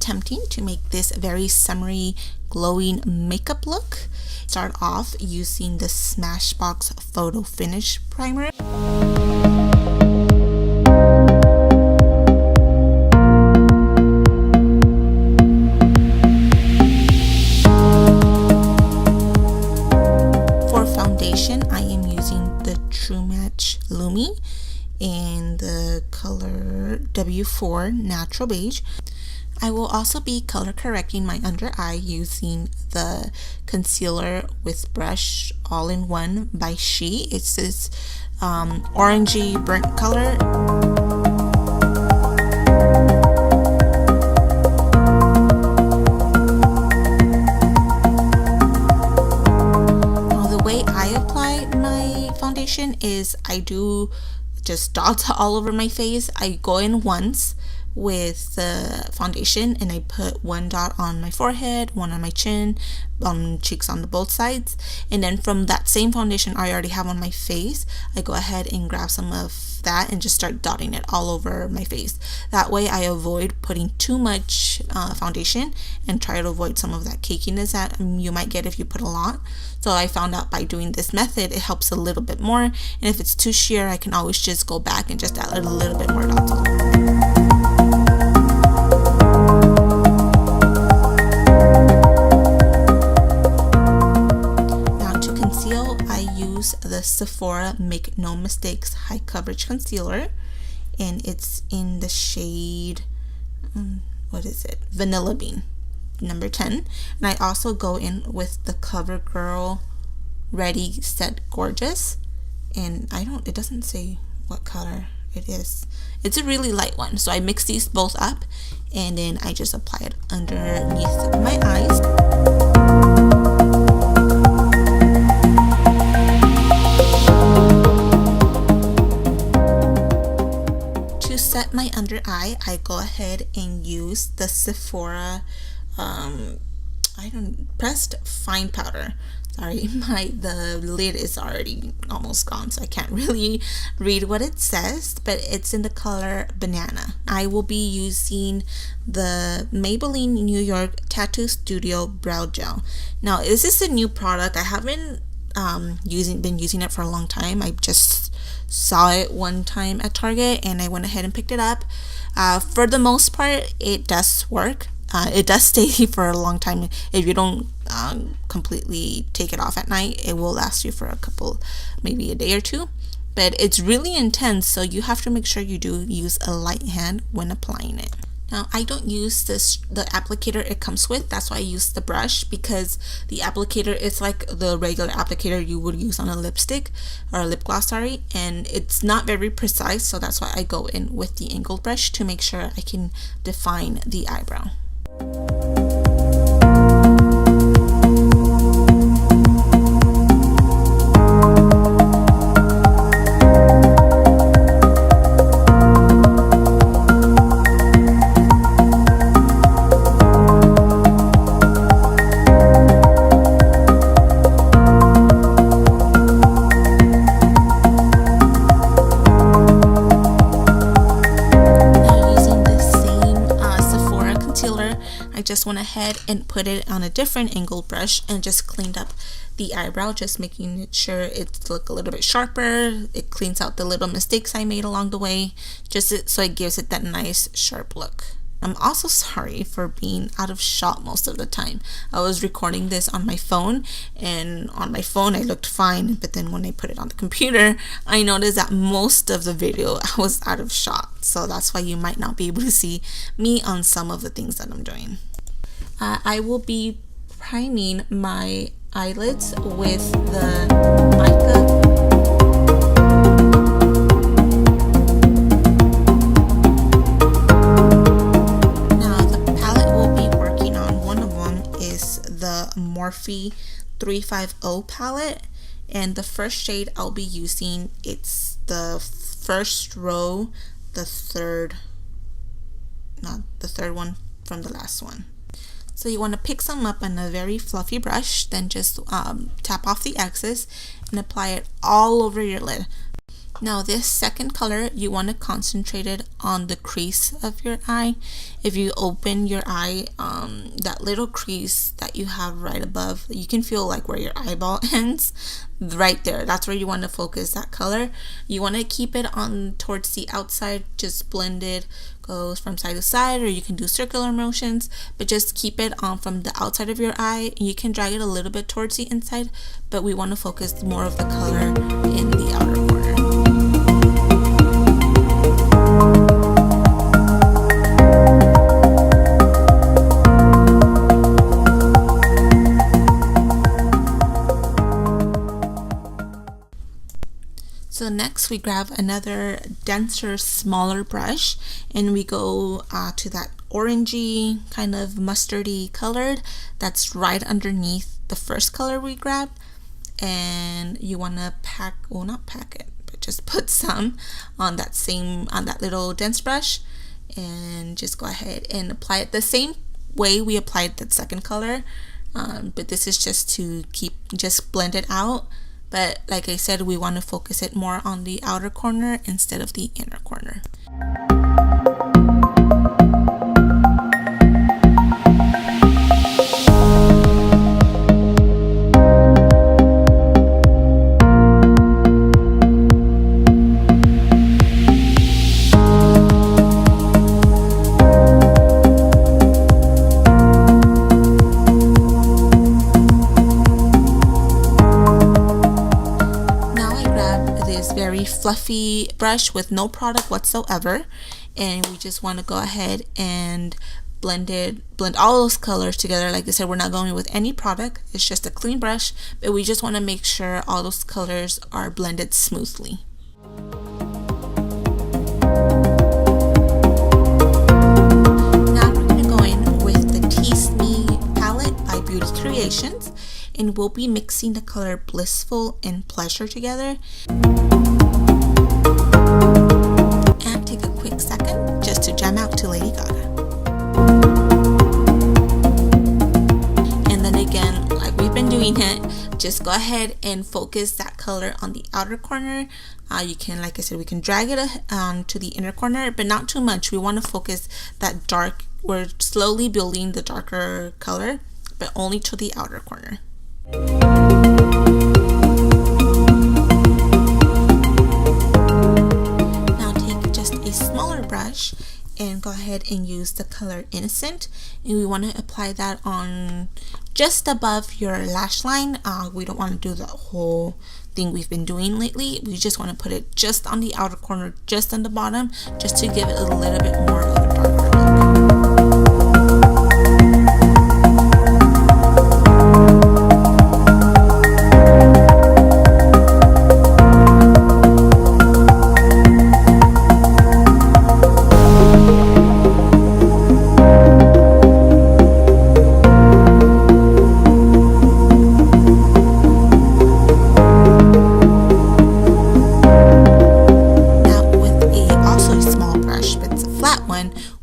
attempting to make this very summery glowing makeup look. Start off using the Smashbox Photo Finish Primer. For foundation, I am using the True Match Lumi in the color W4 Natural Beige. I will also be color correcting my under eye using the concealer with brush all-in-one by She. It's this orangey burnt color. Now, the way I apply my foundation is I do just dots all over my face. I go in once with the foundation and I put one dot on my forehead, one on my chin, on cheeks on the both sides, and then from that same foundation I already have on my face, I go ahead and grab some of that and just start dotting it all over my face. That way I avoid putting too much foundation and try to avoid some of that cakiness that you might get if you put a lot. So I found out by doing this method it helps a little bit more, and if it's too sheer I can always just go back and just add a little bit more dots all over. The Sephora Make No Mistakes High Coverage Concealer, and it's in the shade what is it, Vanilla Bean, number 10. And I also go in with the CoverGirl Ready Set Gorgeous, and it doesn't say what color it is. It's a really light one, so I mix these both up and then I just apply it underneath my eyes. Set my under eye, I go ahead and use the Sephora pressed fine powder. Sorry, the lid is already almost gone, so I can't really read what it says, but it's in the color Banana. I will be using the Maybelline New York Tattoo Studio Brow Gel. Now, this is a new product. I haven't been using it for a long time. I just saw it one time at Target and I went ahead and picked it up. For the most part, it does work. It does stay for a long time. If you don't completely take it off at night, it will last you for a couple, maybe a day or two. But it's really intense, so you have to make sure you do use a light hand when applying it. Now, I don't use the applicator it comes with. That's why I use the brush, because the applicator is like the regular applicator you would use on a lipstick or a lip gloss, and it's not very precise, so that's why I go in with the angled brush to make sure I can define the eyebrow. Just went ahead and put it on a different angled brush and just cleaned up the eyebrow, just making sure it look a little bit sharper. It cleans out the little mistakes I made along the way, just so it gives it that nice sharp look. I'm also sorry for being out of shot most of the time. I was recording this on my phone, and on my phone I looked fine, but then when I put it on the computer I noticed that most of the video I was out of shot, so that's why you might not be able to see me on some of the things that I'm doing. I will be priming my eyelids with the mica. Now, the palette we'll be working on, one of them is the Morphe 350 palette, and the first shade I'll be using, it's the first row, the third one from the last one. So you want to pick some up on a very fluffy brush, then just tap off the excess and apply it all over your lid. Now this second color, you want to concentrate it on the crease of your eye. If you open your eye, that little crease that you have right above, you can feel like where your eyeball ends, right there. That's where you want to focus that color. You want to keep it on towards the outside, just blend it, goes from side to side, or you can do circular motions, but just keep it on from the outside of your eye. You can drag it a little bit towards the inside, but we want to focus more of the color in the outer corner. So next we grab another denser, smaller brush, and we go to that orangey, kind of mustardy colored that's right underneath the first color we grabbed. And you want to not pack it, but just put some on that little dense brush, and just go ahead and apply it the same way we applied that second color, but this is just to just blend it out. But like I said, we want to focus it more on the outer corner instead of the inner corner. Fluffy brush with no product whatsoever, and we just want to go ahead and blend all those colors together. Like I said, we're not going with any product, it's just a clean brush, but we just want to make sure all those colors are blended smoothly. Now we're going to go in with the Tease Me palette by Beauty Creations, and we'll be mixing the color Blissful and Pleasure together. And take a quick second just to jam out to Lady Gaga. And then again, like we've been doing it, just go ahead and focus that color on the outer corner. You can, like I said, we can drag it to the inner corner, but not too much. We want to focus that dark, we're slowly building the darker color, but only to the outer corner. Brush and go ahead and use the color Innocent, and we want to apply that on just above your lash line. We don't want to do the whole thing we've been doing lately. We just want to put it just on the outer corner, just on the bottom, just to give it a little bit more of a darker look.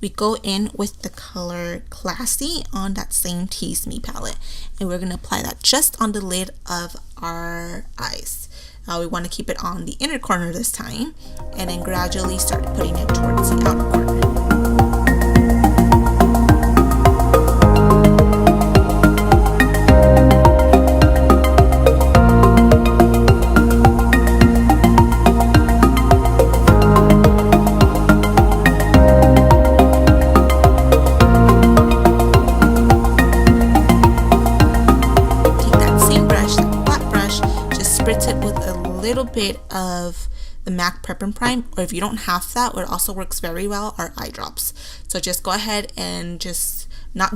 We go in with the color Classy on that same Tease Me palette, and we're going to apply that just on the lid of our eyes. We want to keep it on the inner corner this time, and then gradually start putting it towards the outer corner. Bit of the MAC Prep and Prime, or if you don't have that, what also works very well are eye drops. So just go ahead and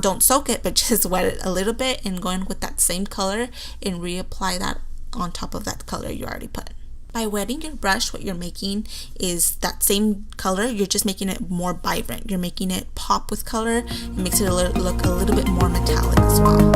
don't soak it, but just wet it a little bit and go in with that same color and reapply that on top of that color you already put. By wetting your brush, what you're making is that same color, you're just making it more vibrant. You're making it pop with color. It makes it look a little bit more metallic as well.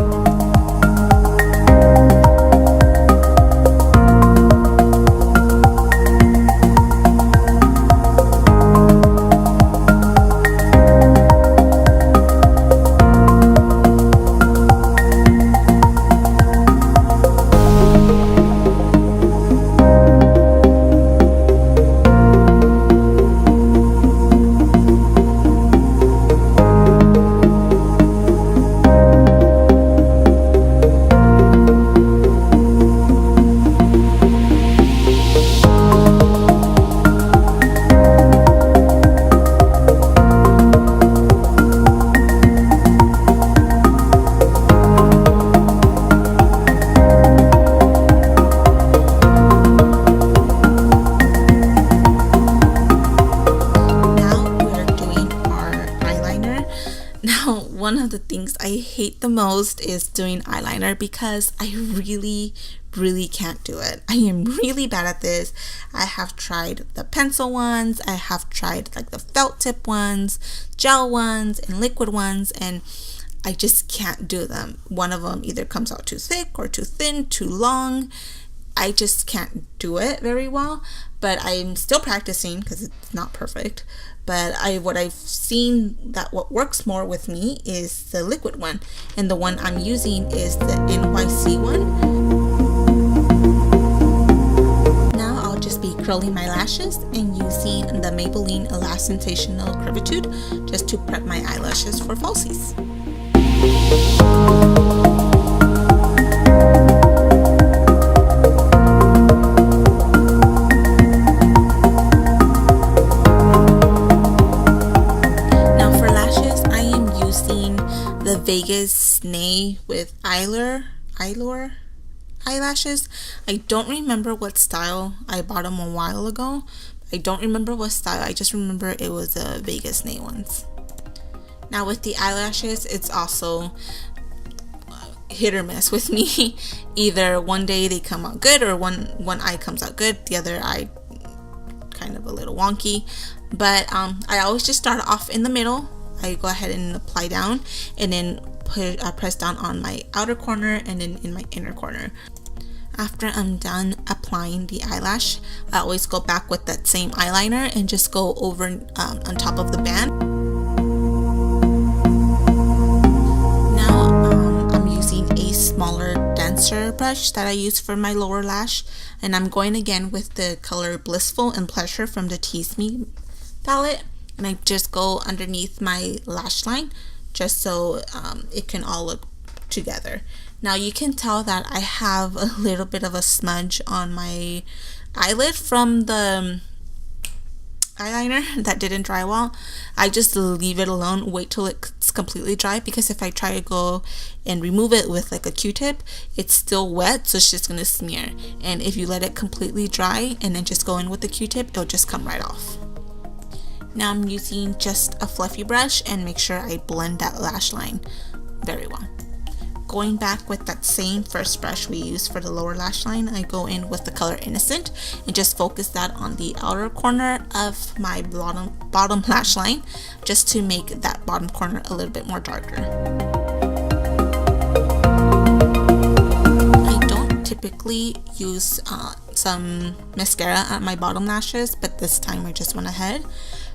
things I hate the most is doing eyeliner because I really can't do it. I am really bad at this. I have tried the pencil ones, I have tried like the felt tip ones, gel ones, and liquid ones, and I just can't do them. One of them either comes out too thick or too thin, too long. I just can't do it very well, but I'm still practicing because it's not perfect. But what I've seen that what works more with me is the liquid one, and the one I'm using is the NYC one. Now I'll just be curling my lashes and using the Maybelline Elastizational Curvitude just to prep my eyelashes for falsies. The Vegas Nay with Eyelure eyelashes. I don't remember what style. I bought them a while ago. I don't remember what style. I just remember it was the Vegas Nay ones. Now with the eyelashes, it's also hit or miss with me. Either one day they come out good, or one eye comes out good, the other eye kind of a little wonky. But I always just start off in the middle. I go ahead and apply down, and then press down on my outer corner and then in my inner corner. After I'm done applying the eyelash, I always go back with that same eyeliner and just go over on top of the band. Now I'm using a smaller, denser brush that I use for my lower lash, and I'm going again with the color Blissful and Pleasure from the Tease Me palette. And I just go underneath my lash line just so it can all look together. Now you can tell that I have a little bit of a smudge on my eyelid from the eyeliner that didn't dry well. I just leave it alone, wait till it's completely dry, because if I try to go and remove it with like a Q-tip, it's still wet, so it's just gonna smear. And if you let it completely dry and then just go in with the Q-tip, it'll just come right off. Now I'm using just a fluffy brush and make sure I blend that lash line very well. Going back with that same first brush we used for the lower lash line, I go in with the color Innocent and just focus that on the outer corner of my bottom lash line, just to make that bottom corner a little bit more darker. I don't typically use some mascara at my bottom lashes, but this time I just went ahead.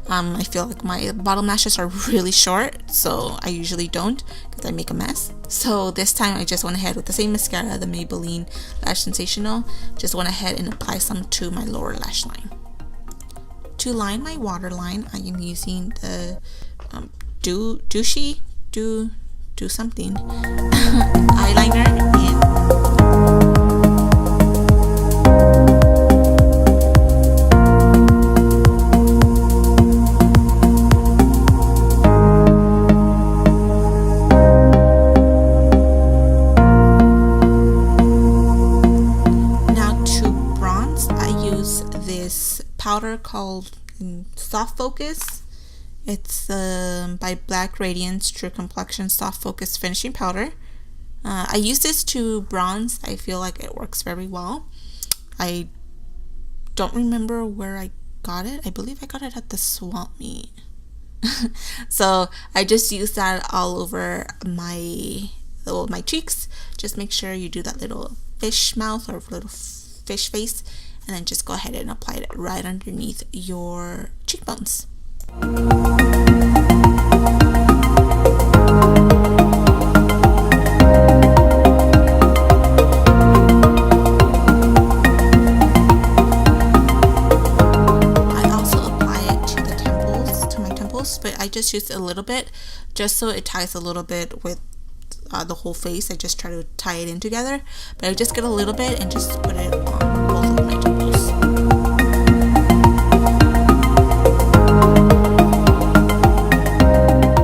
I feel like my bottom lashes are really short, so I usually don't because I make a mess. So this time I just went ahead with the same mascara, the Maybelline Lash Sensational. Just went ahead and apply some to my lower lash line. To line my waterline, I am using the do something eyeliner, and powder called Soft Focus. It's by Black Radiance True Complexion Soft Focus Finishing Powder. I use this to bronze. I feel like it works very well. I don't remember where I got it. I believe I got it at the swamp meet. So I just use that all over my cheeks. Just make sure you do that little fish mouth or little fish face, and then just go ahead and apply it right underneath your cheekbones. I also apply it to my temples, but I just use a little bit just so it ties a little bit with the whole face. I just try to tie it in together, but I just get a little bit and just put it on both of my temples.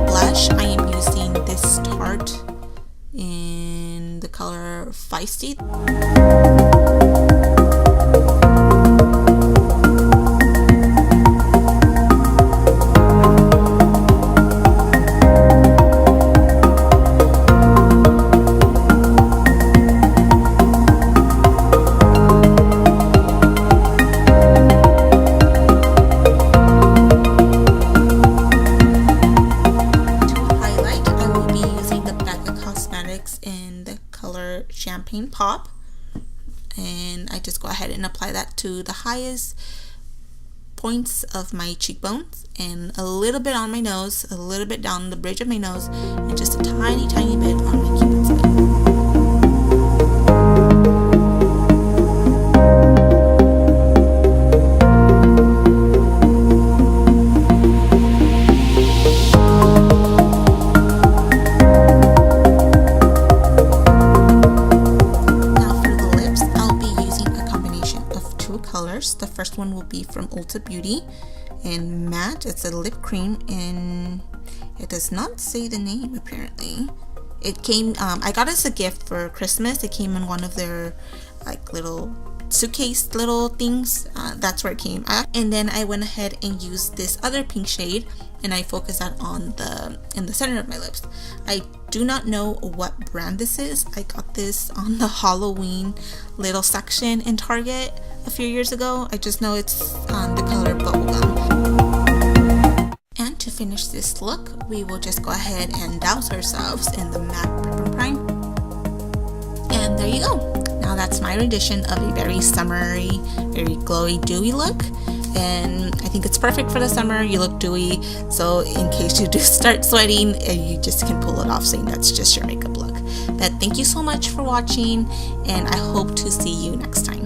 Blush, I am using this Tarte in the color Feisty. products in the color Champagne Pop, and I just go ahead and apply that to the highest points of my cheekbones and a little bit on my nose, a little bit down the bridge of my nose, and just a tiny bit on my cupid's eye. The first one will be from Ulta Beauty and matte. It's a lip cream and it does not say the name apparently. It came, I got it as a gift for Christmas. It came in one of their like little suitcase little things. That's where it came at. And then I went ahead and used this other pink shade and I focused that on in the center of my lips. I do not know what brand this is. I got this on the Halloween little section in Target a few years ago. I just know it's the color bubblegum. And to finish this look, we will just go ahead and douse ourselves in the matte Prep Prime. And there you go. Now that's my rendition of a very summery, very glowy, dewy look. And I think it's perfect for the summer. You look dewy, so in case you do start sweating, you just can pull it off saying that's just your makeup look. But thank you so much for watching, and I hope to see you next time.